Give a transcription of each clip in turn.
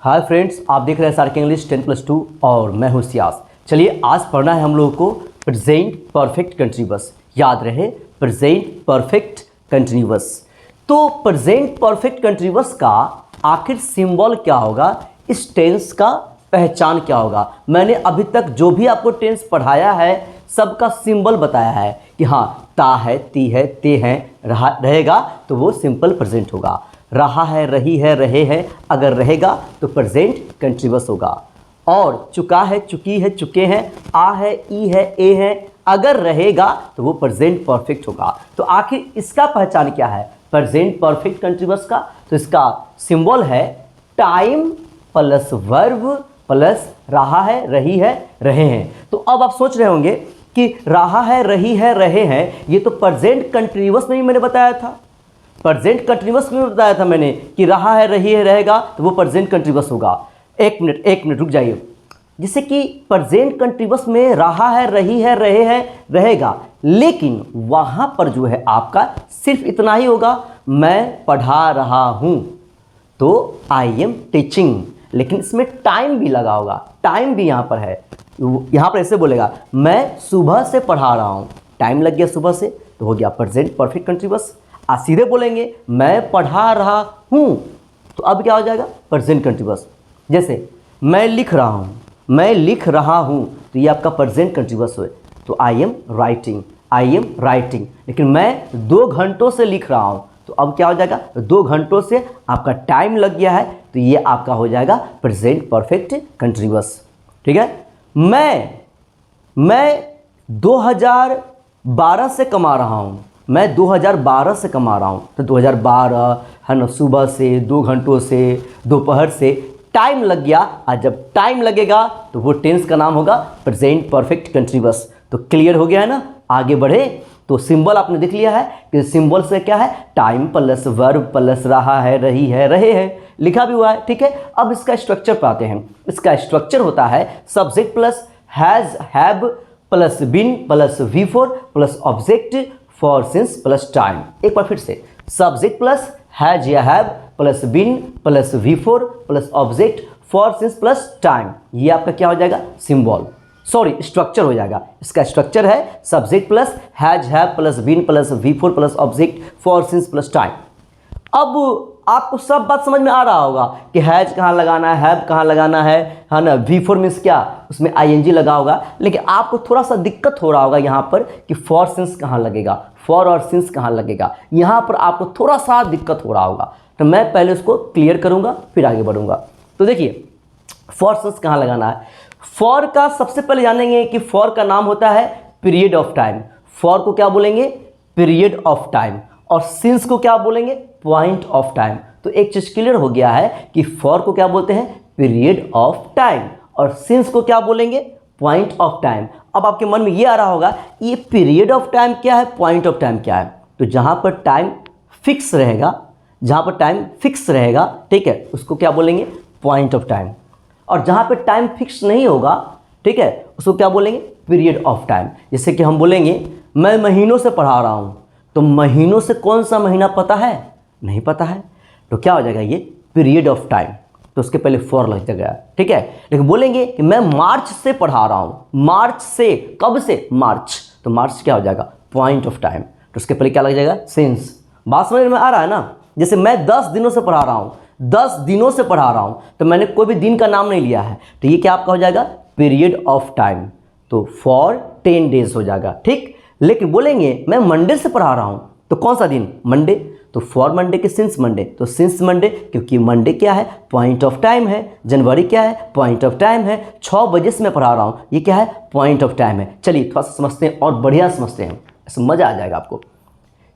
Hi friends, आप देख रहे हैं सार्क इंग्लिश 10+2 और मैं हूं सियास। चलिए आज पढ़ना है हम लोगों को प्रेजेंट परफेक्ट कंटिन्यूअस। याद रहे प्रेजेंट परफेक्ट कंटिन्यूअस। तो प्रेजेंट परफेक्ट कंटिन्यूअस का आखिर सिंबल क्या होगा, इस टेंस का पहचान क्या होगा। मैंने अभी तक जो भी आपको टेंस पढ़ाया है सबका सिंबल बताया है कि हाँ ता है, ती है, ते हैं, रहेगा तो वो सिंपल प्रेजेंट होगा। रहा है, रही है, रहे हैं, अगर रहेगा तो प्रेजेंट कंटिन्यूअस होगा। और चुका है, चुकी है, चुके हैं, आ है, ई है, ए है, अगर रहेगा तो वो प्रेजेंट परफेक्ट होगा। तो आखिर इसका पहचान क्या है प्रेजेंट परफेक्ट कंटिन्यूअस का? तो इसका सिंबल है टाइम प्लस वर्ब प्लस रहा है, रही है, रहे हैं। तो अब आप सोच रहे होंगे कि रहा है, रही है, रहे हैं, ये तो प्रेजेंट कंटिन्यूअस में ही मैंने बताया था। प्रेजेंट कंटिन्यूअस में बताया था मैंने कि रहा है, रही है, रहेगा तो वो प्रेजेंट कंटिन्यूअस होगा। एक मिनट रुक जाइए। जैसे कि प्रेजेंट कंटिन्यूअस में रहा है, रही है, रहे हैं, रहेगा, लेकिन वहां पर जो है आपका सिर्फ इतना ही होगा, मैं पढ़ा रहा हूं तो आई एम टीचिंग। लेकिन इसमें टाइम भी लगा होगा, टाइम भी यहां पर है। यहां पर ऐसे बोलेगा मैं सुबह से पढ़ा रहा हूं, टाइम लग गया सुबह से तो हो गया प्रेजेंट परफेक्ट कंटिन्यूअस। आप सीधे बोलेंगे मैं पढ़ा रहा हूं तो अब क्या हो जाएगा प्रेजेंट कंटिन्यूअस। जैसे मैं लिख रहा हूं, मैं लिख रहा हूं तो ये आपका प्रेजेंट कंटिन्यूअस है। तो I am writing, I am writing. लेकिन मैं 2 घंटों से लिख रहा हूं तो अब क्या हो जाएगा 2 घंटों से आपका टाइम लग गया है तो ये आपका हो जाएगा प्रेजेंट परफेक्ट कंटिन्यूअस। ठीक है। मैं 2012 से कमा रहा हूं, मैं 2012 से कमा रहा हूँ तो 2012 है ना, सुबह से, 2 घंटों से, दोपहर से, टाइम लग गया। और जब टाइम लगेगा तो वो टेंस का नाम होगा प्रेजेंट परफेक्ट कंटिन्यूअस। तो क्लियर हो गया है ना। आगे बढ़े तो सिंबल आपने देख लिया है कि सिंबल से क्या है टाइम प्लस वर्ब प्लस रहा है, रही है, रहे हैं, लिखा भी हुआ है। ठीक है। अब इसका स्ट्रक्चर पर आते हैं। इसका स्ट्रक्चर होता है subject plus has, have plus been plus V4 plus object for since plus time. एक बार फिर से सब्जेक्ट प्लस हैज या have plus been plus V4 plus object for since plus time. ये आपका क्या हो जाएगा सिंबल, सॉरी स्ट्रक्चर हो जाएगा। इसका स्ट्रक्चर है subject plus has, have plus been plus V4 plus object for since plus time. अब आपको सब बात समझ में आ रहा होगा कि हैज कहाँ लगाना है, हैव कहाँ लगाना है ना, V4 मीन्स क्या, उसमें ING लगा होगा। लेकिन आपको थोड़ा सा दिक्कत हो रहा होगा यहाँ पर कि फॉर सिंस कहाँ लगेगा, फॉर और सिंस कहाँ लगेगा, यहाँ पर आपको थोड़ा सा दिक्कत हो रहा होगा। तो मैं पहले उसको क्लियर करूँगा फिर आगे बढ़ूँगा। तो देखिए फॉर सिंस कहाँ लगाना है। फॉर का सबसे पहले जानेंगे कि फॉर का नाम होता है पीरियड ऑफ टाइम। फॉर को क्या बोलेंगे पीरियड ऑफ टाइम, और सिंस को क्या बोलेंगे पॉइंट ऑफ टाइम। तो एक चीज क्लियर हो गया है कि फॉर को क्या बोलते हैं पीरियड ऑफ टाइम, और सिंस को क्या बोलेंगे पॉइंट ऑफ टाइम। अब आपके मन में ये आ रहा होगा ये पीरियड ऑफ टाइम क्या है, पॉइंट ऑफ टाइम क्या है। तो जहां पर टाइम फिक्स रहेगा, जहां पर टाइम फिक्स रहेगा, ठीक है, उसको क्या बोलेंगे पॉइंट ऑफ टाइम। और जहां पर टाइम फिक्स नहीं होगा, ठीक है, उसको क्या बोलेंगे पीरियड ऑफ टाइम। जैसे कि हम बोलेंगे मैं महीनों से पढ़ा रहा हूं, तो महीनों से कौन सा महीना पता है, नहीं पता है, तो क्या हो जाएगा ये पीरियड ऑफ टाइम। तो उसके पहले फॉर लग जाएगा। ठीक है। लेकिन बोलेंगे कि मैं मार्च से पढ़ा रहा हूं, मार्च से, कब से, मार्च, तो मार्च क्या हो जाएगा पॉइंट ऑफ टाइम। तो उसके पहले क्या लग जाएगा सिंस। बात समझ में आ रहा है ना। जैसे मैं 10 दिनों से पढ़ा रहा हूं, 10 दिनों से पढ़ा रहा हूं, तो मैंने कोई भी दिन का नाम नहीं लिया है, तो ये क्या आपका हो जाएगा पीरियड ऑफ टाइम। तो फॉर 10 डेज हो जाएगा। ठीक। लेकिन बोलेंगे मैं मंडे से पढ़ा रहा हूं, तो कौन सा दिन, मंडे, तो फॉर मंडे के सिंस मंडे, तो सिंस मंडे, क्योंकि मंडे क्या है पॉइंट ऑफ टाइम है, जनवरी क्या है पॉइंट ऑफ टाइम है, 6 बजे से मैं पढ़ा रहा हूं, ये क्या है पॉइंट ऑफ टाइम है। चलिए थोड़ा सा समझते हैं और बढ़िया समझते हैं, इसमें मजा आ जाएगा आपको।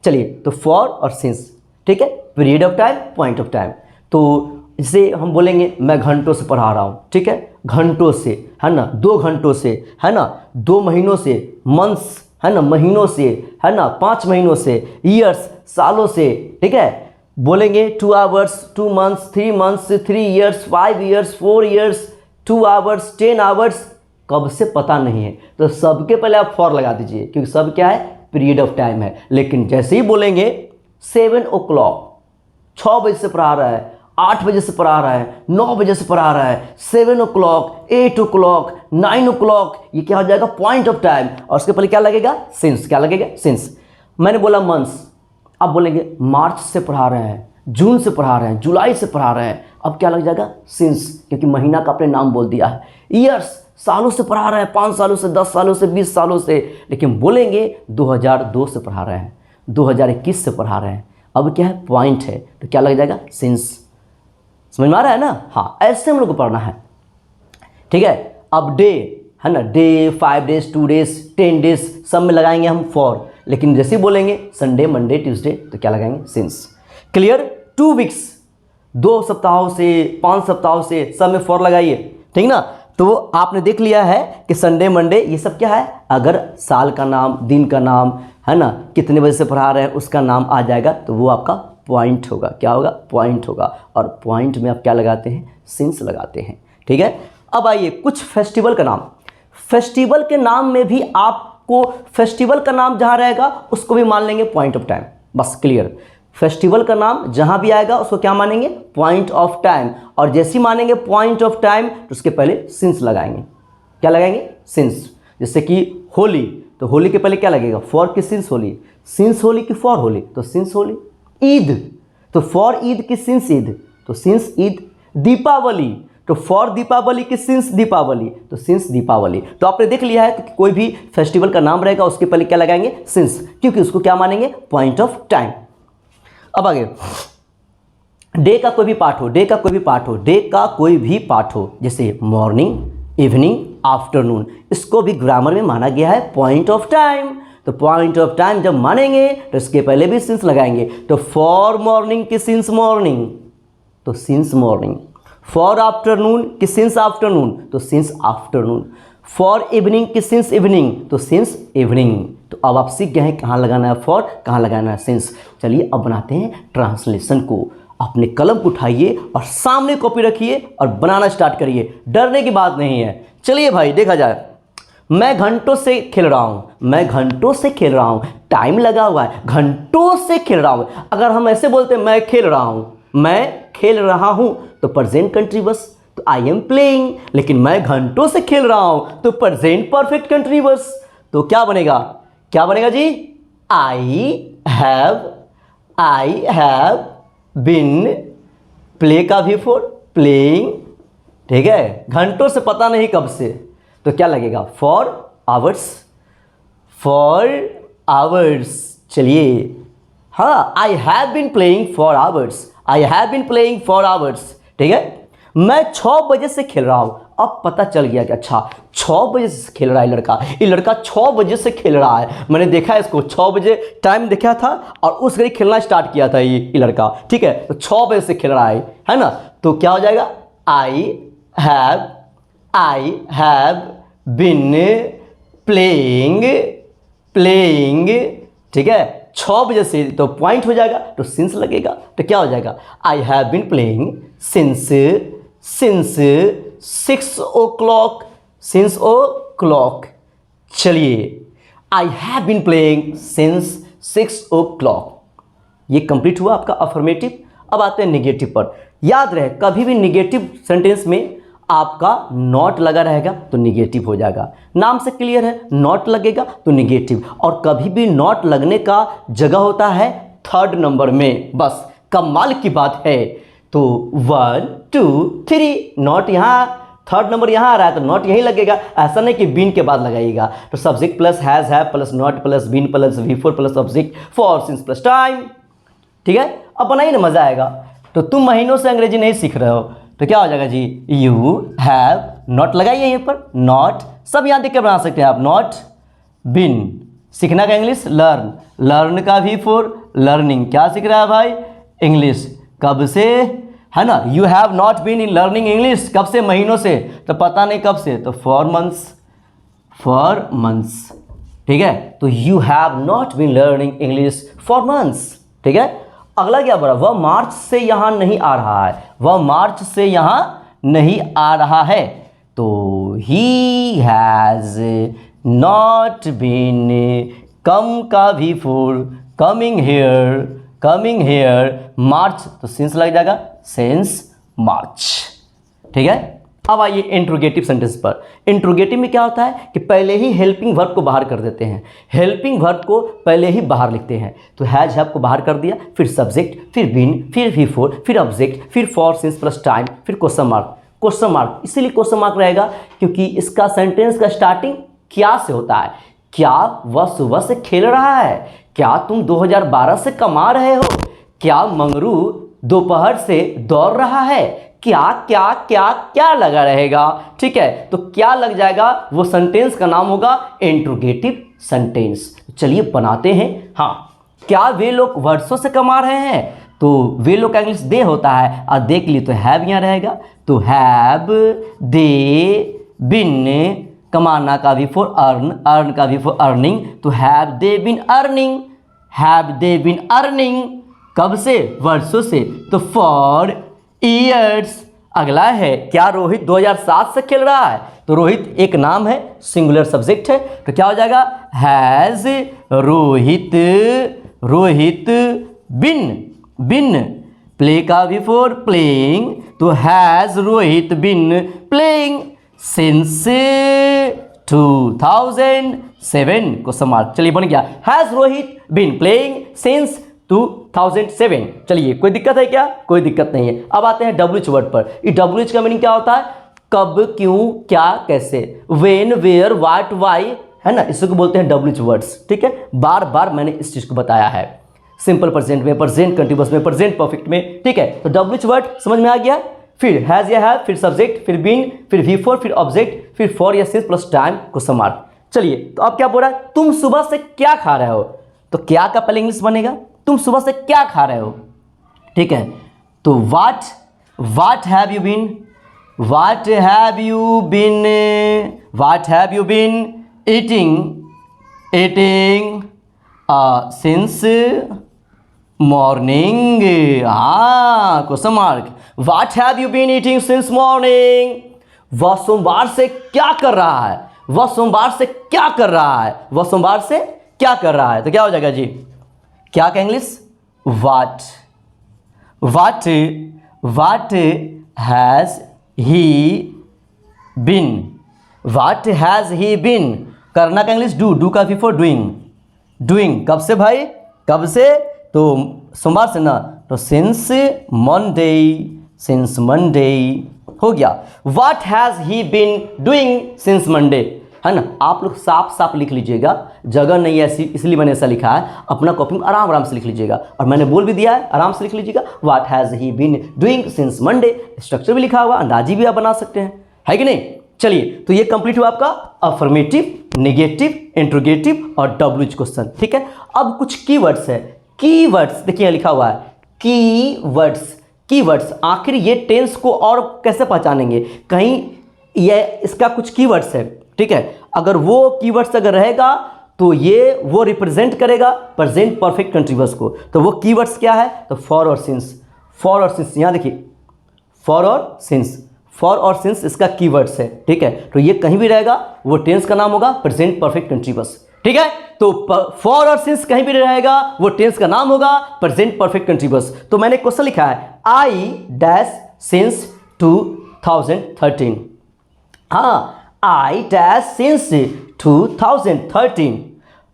चलिए तो फॉर और सिंस, ठीक है, period of time, point of time. तो जैसे हम बोलेंगे मैं घंटों से पढ़ा रहा हूं, ठीक है, घंटों से, है ना, 2 घंटों से, है ना, 2 महीनों से, मंथ्स, है ना, महीनों से, है ना, 5 महीनों से, ईयर्स, सालों से। ठीक है। बोलेंगे 2 hours, 2 months, 3 months, 3 years, 5 years, 4 years, 2 hours, 10 hours, कब से पता नहीं है, तो सबके पहले आप फॉर लगा दीजिए, क्योंकि सब क्या है पीरियड ऑफ टाइम है। लेकिन जैसे ही बोलेंगे 7 o'clock, 6 बजे से पढ़ा रहा है, 8 बजे से पढ़ा रहा है, 9 बजे से पढ़ा रहा है, 7 o'clock, 8 o'clock, 9 o'clock, ये क्या हो जाएगा? Point of time. और उसके पहले क्या लगेगा? सिंस। क्या लगेगा? सिंस। मैंने बोला मंथ्स, अब बोलेंगे मार्च से पढ़ा रहे हैं, जून से पढ़ा रहे हैं, जुलाई से पढ़ा रहे हैं, अब क्या लग जाएगा? सिंस, क्योंकि महीना का आपने नाम बोल दिया है। ईयर्स, सालों से पढ़ा रहे हैं, 5 सालों से, 10 सालों से, 20 सालों से, लेकिन बोलेंगे 2002 से पढ़ा रहे हैं, 2021 से पढ़ा रहे हैं, अब क्या है? पॉइंट है, तो क्या लग जाएगा? सिंस। समझ में आ रहा है ना? हाँ, ऐसे हम लोग को पढ़ना है, ठीक है। अब डे है ना, डे, 5 days, 2 days, 10 days, सब में लगाएंगे हम फॉर, लेकिन जैसे ही बोलेंगे संडे, मंडे, ट्यूसडे, तो क्या लगाएंगे? सिंस। क्लियर? 2 weeks, 2 सप्ताहों से, 5 सप्ताहों से, सब में फॉर लगाइए, ठीक ना। तो आपने देख लिया है कि संडे, मंडे, ये सब क्या है? अगर साल का नाम, दिन का नाम है ना, कितने बजे से पढ़ा रहे हैं उसका नाम आ जाएगा, तो वो आपका पॉइंट होगा। क्या होगा? पॉइंट होगा। और पॉइंट में आप क्या लगाते हैं? सिंस लगाते हैं, ठीक है। अब आइए कुछ फेस्टिवल का नाम। फेस्टिवल के नाम में भी आपको फेस्टिवल का नाम जहां रहेगा उसको भी मान लेंगे पॉइंट ऑफ टाइम, बस। क्लियर? फेस्टिवल का नाम जहां भी आएगा उसको क्या मानेंगे? Point of time. और जैसे ही मानेंगे पॉइंट ऑफ टाइम तो उसके पहले सिंस लगाएंगे। क्या लगाएंगे? सिंस। जैसे कि होली, तो होली के पहले क्या लगेगा? फॉर की सिंस होली, सिंस होली की फॉर होली, तो सिंस होली। ईद, तो फॉर ईद की सिंस ईद, तो सिंस ईद। दीपावली, तो फॉर दीपावली की सिंस दीपावली, तो सिंस दीपावली। तो आपने देख लिया है कि कोई भी फेस्टिवल का नाम रहेगा उसके पहले क्या लगाएंगे? सिंस, क्योंकि उसको क्या मानेंगे? Point of time. अब आगे, डे का कोई भी पार्ट हो, डे का कोई भी पार्ट हो, डे का कोई भी पार्ट हो, जैसे मॉर्निंग, इवनिंग, आफ्टरनून, इसको भी ग्रामर में माना गया है पॉइंट ऑफ टाइम। तो पॉइंट ऑफ टाइम जब मानेंगे तो इसके पहले भी सिंस लगाएंगे। तो फॉर मॉर्निंग की सिंस मॉर्निंग, तो सिंस मॉर्निंग। फॉर आफ्टरनून की सिंस आफ्टरनून, तो सिंस आफ्टरनून। फॉर इवनिंग की सिंस इवनिंग, तो सिंस इवनिंग। तो अब आप सीख गए हैं कहाँ लगाना है फॉर, कहाँ लगाना है सिंस। चलिए अब बनाते हैं ट्रांसलेशन को। अपने कलम को उठाइए और सामने कॉपी रखिए और बनाना स्टार्ट करिए, डरने की बात नहीं है। चलिए भाई देखा जाए। मैं घंटों से खेल रहा हूँ, मैं घंटों से खेल रहा हूँ, टाइम लगा हुआ है, घंटों से खेल रहा हूँ। अगर हम ऐसे बोलते मैं खेल रहा हूँ, मैं खेल रहा हूँ, तो प्रेजेंट कंटिन्यूअस, तो आई एम प्लेइंग। लेकिन मैं घंटों से खेल रहा हूँ तो प्रेजेंट परफेक्ट कंटिन्यूअस। तो क्या बनेगा? क्या बनेगा जी? आई हैव बिन, प्ले का भी फॉर प्लेइंग, ठीक है। घंटों से पता नहीं कब से, तो क्या लगेगा? For hours, for hours. चलिए, हाँ, I have been playing for hours, I have been playing for hours, ठीक है। मैं 6 बजे से खेल रहा हूँ। अब पता चल गया कि अच्छा 6 बजे से खेल रहा है लड़का, ये लड़का 6 बजे से खेल रहा है। मैंने देखा इसको 6 बजे टाइम देखा था और उस घड़ी खेलना स्टार्ट किया था ये लड़का, ठीक है। तो 6 बजे से खेल रहा है ना। तो क्या हो जाएगा? आई हैव बिन प्लेइंग, ठीक है, 6 बजे से, तो पॉइंट हो जाएगा, तो सिंस लगेगा। तो क्या हो जाएगा? I have been playing since 6 o'clock, since o'clock। चलिए, I have been playing since 6 o'clock। ये कंप्लीट हुआ आपका अफर्मेटिव। अब आते हैं निगेटिव पर। याद रहे, कभी भी निगेटिव सेंटेंस में आपका नॉट लगा रहेगा तो निगेटिव हो जाएगा। नाम से क्लियर है, नॉट लगेगा तो निगेटिव। और कभी भी नॉट लगने का जगह होता है 3rd नंबर में, बस कमाल की बात है। तो 1 2 3, नॉट यहाँ 3rd नंबर यहाँ आ रहा है तो नॉट यहीं लगेगा। ऐसा नहीं कि बीन के बाद लगाइएगा। तो subject plus has, have plus not plus been plus V4 plus object for since plus time, ठीक है। अब बनाइए ना, मजा आएगा। तो तुम महीनों से अंग्रेजी नहीं सीख रहे हो, तो क्या हो जाएगा जी? यू हैव, नॉट लगाइए यहीं पर, नॉट, सब यहाँ देख के बना सकते हैं आप। नॉट बिन, सीखना का इंग्लिश लर्न, लर्न का V4 लर्निंग। क्या सीख रहा है भाई? इंग्लिश। कब से? है ना। You have not been in learning English, कब से? महीनों से, तो पता नहीं कब से, तो फॉर मंथ्स, ठीक है। तो you have not been learning English for months, ठीक है। अगला क्या बोला? वह मार्च से यहाँ नहीं आ रहा है, वह मार्च से यहाँ नहीं आ रहा है। तो ही हैज़ नॉट बीन, कम का V4 कमिंग हेयर, मार्च, तो सिंस लग जाएगा सिंस मार्च। ठीक है, अब आइए इंट्रोगेटिव सेंटेंस पर। इंट्रोगेटिव में क्या होता है कि पहले ही हेल्पिंग वर्ब को बाहर कर देते हैं, हेल्पिंग वर्ब को पहले ही बाहर लिखते हैं। तो हैज हैव को बाहर कर दिया, फिर सब्जेक्ट, फिर बीन, फिर बिफोर, फिर ऑब्जेक्ट, फिर फॉर सिंस प्लस टाइम, फिर क्वेश्चन मार्क। क्वेश्चन मार्क इसीलिए क्वेश्चन मार्क रहेगा क्योंकि इसका सेंटेंस का स्टार्टिंग क्या से होता है। क्या वह सुबह से खेल रहा है? क्या तुम 2012 से कमा रहे हो? क्या मंगरू दोपहर से दौड़ रहा है? क्या क्या क्या क्या लगा रहेगा। ठीक है, तो क्या लग जाएगा, वो सेंटेंस का नाम होगा इंट्रोगेटिव सेंटेंस। चलिए बनाते हैं। हाँ, क्या वे लोग वर्षों से कमा रहे हैं? तो वे लोग का इंग्लिश दे होता है और दे के लिए तो हैव यहाँ रहेगा। तो हैव दे बिन, कमाना का भी फॉर अर्न, अर्न का भी फॉर अर्निंग। तो have they been earning, have they been earning कब से? वर्षों से। तो फॉर ईयर्स। अगला है, क्या रोहित 2007 से खेल रहा है? तो रोहित एक नाम है, सिंगुलर सब्जेक्ट है, तो क्या हो जाएगा? Has Rohit, Rohit been, been play का भी फॉर प्लेइंग। तो has Rohit been playing since 2007 को समाप्त। चलिए बन गया, has Rohit been playing since 2007। चलिए, कोई दिक्कत है क्या? कोई दिक्कत नहीं है। अब आते हैं WH वर्ड पर। ये WH का मीनिंग क्या होता है? कब, क्यों, क्या, कैसे। वेन, वेयर, व्हाट, वाई, है ना, इसको बोलते हैं WH वर्ड्स। ठीक है, बार बार मैंने इस चीज को बताया है। सिंपल प्रेजेंट में, प्रेजेंट कंटिन्यूअस में, प्रेजेंट परफेक्ट में। ठीक है, तो WH वर्ड समझ में आ गया। फिर हैज या हैव, फिर सब्जेक्ट, फिर बीन, फिर बिफोर, फिर ऑब्जेक्ट, फिर फॉर या सिंस प्लस टाइम को समाप्त। चलिए, तो अब क्या बोल रहा है? तुम सुबह से क्या खा रहे हो? तो क्या का पहले इंग्लिश बनेगा, तुम सुबह से क्या खा रहे हो। ठीक है, तो what have you been, what have you been, what have you been eating, eating since morning. हाँ, question mark. What have you been eating since morning. वह सोमवार से क्या कर रहा है? वह सोमवार से क्या कर रहा है? वह सोमवार से क्या कर रहा है? तो क्या हो जाएगा जी? क्या का English? What, what, what has he been, what has he been. करना का इंग्लिश डू, डू का बिफोर डूइंग, डूइंग कब से भाई? कब से? तो सोमवार से ना, तो सिंस मंडे, सिंस मंडे हो गया। What has he been doing since Monday, है ना। आप लोग साफ साफ लिख लीजिएगा, जगह नहीं है ऐसी इसलिए मैंने ऐसा लिखा है। अपना कॉपी में आराम आराम से लिख लीजिएगा, और मैंने बोल भी दिया है, आराम से लिख लीजिएगा। What has he been doing since Monday, structure भी लिखा हुआ, अंदाजी भी आप बना सकते हैं, है कि नहीं। चलिए, तो ये कंप्लीट हुआ आपका अफर्मेटिव, नेगेटिव, इंट्रोगेटिव और WH क्वेश्चन। ठीक है, अब कुछ कीवर्ड्स है। कीवर्ड्स देखिए लिखा हुआ है, कीवर्ड्स, कीवर्ड्स। आखिर ये टेंस को और कैसे पहचानेंगे? कहीं ये इसका कुछ कीवर्ड्स है। ठीक है, अगर वो कीवर्ड्स अगर रहेगा तो ये वो रिप्रेजेंट करेगा प्रेजेंट परफेक्ट कंटिन्यूअस को। तो वो कीवर्ड्स क्या है? तो फॉर और सिंस, फॉर और सिंस। यहाँ देखिए, फॉर और सिंस, फॉर और सिंस इसका कीवर्ड्स है। ठीक है, तो ये कहीं भी रहेगा वो टेंस का नाम होगा प्रेजेंट परफेक्ट कंटिन्यूअस। ठीक है, तो फॉर और सिंस कहीं भी रहेगा वो टेंस का नाम होगा प्रेजेंट परफेक्ट कंटिन्यूअस। तो मैंने क्वेश्चन लिखा है, आई डैश सिंस 2013। हाँ, आई डैश सिंस 2013।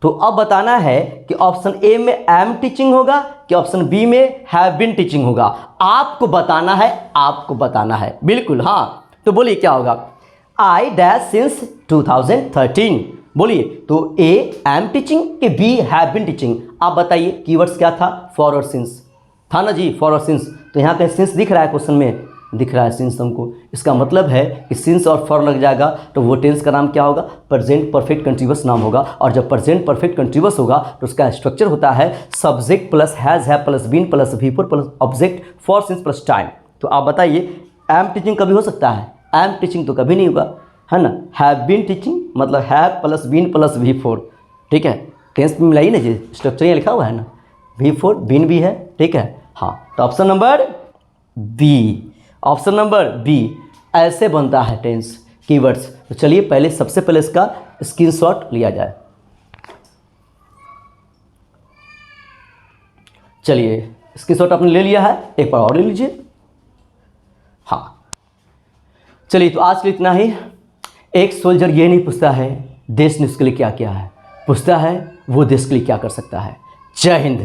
तो अब बताना है कि ऑप्शन ए में एम टीचिंग होगा कि ऑप्शन बी में हैव बीन टीचिंग होगा। आपको बताना है, आपको बताना है, बिल्कुल। हाँ, तो बोलिए क्या होगा? आई डैश सिंस 2013 बोलिए। तो ए एम टीचिंग कि बी हैव बीन टीचिंग? आप बताइए, कीवर्ड्स क्या था? फॉर और सिंस था ना जी, फॉर और सिंस। तो यहाँ पे सिंस दिख रहा है, क्वेश्चन में दिख रहा है सिंस हमको। इसका मतलब है कि सिंस और फॉर लग जाएगा तो वो टेंस का नाम क्या होगा? प्रेजेंट परफेक्ट कंटिन्यूअस नाम होगा। और जब प्रेजेंट परफेक्ट कंटिन्यूअस होगा तो उसका स्ट्रक्चर होता है subject plus has have plus been plus before plus object for since plus time. तो आप बताइए, एम टीचिंग कभी हो सकता है? एम टीचिंग तो कभी नहीं होगा, है ना। हैव बीन टीचिंग मतलब have plus been plus before. ठीक है, टेंस में मिलाइए ना जी, स्ट्रक्चर यहाँ लिखा हुआ है ना, बिफोर बीन भी है। ठीक है, हाँ, तो option number B, option number B ऐसे बनता है टेंस कीवर्ड्स। तो चलिए पहले सबसे पहले इसका स्क्रीनशॉट लिया जाए। चलिए, स्क्रीनशॉट आपने ले लिया है, एक बार और ले लीजिए। हाँ, चलिए तो आज के लिए इतना ही। एक सोल्जर ये नहीं पूछता है देश ने उसके लिए क्या किया है, पूछता है वो देश के लिए क्या कर सकता है। जय हिंद।